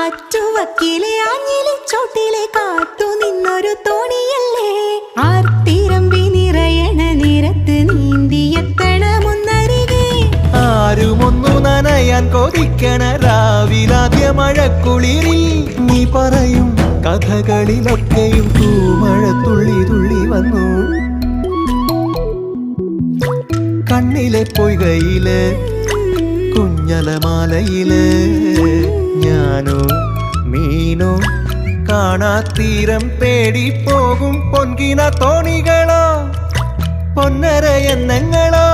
ആറ്റുവക്കിലെ ആഞ്ഞിലി ചോട്ടിലെ കാത്തു നിന്നൊരു തോണിയല്ലേ ആർത്തിരമ്പി നിറയണ നിരത്ത് നീന്തിയെത്തണമൊന്നരികെ ആരുമൊന്നു നനയാൻ കൊതിക്കണ രാവിലാദ്യ മഴക്കുളിരിൽ നീ പറയും കഥകളിലൊക്കെയും തൂമഴ തുള്ളി തുള്ളി വന്നു കണ്ണിലെ പൊയ്കയില് കുഞ്ഞലമാലയില് ഞാനോ മീനോ കാണാത്തീരം തേടി പോകും പൊൻകിന തോണികളോ പൊന്നര എന്നങ്ങളോ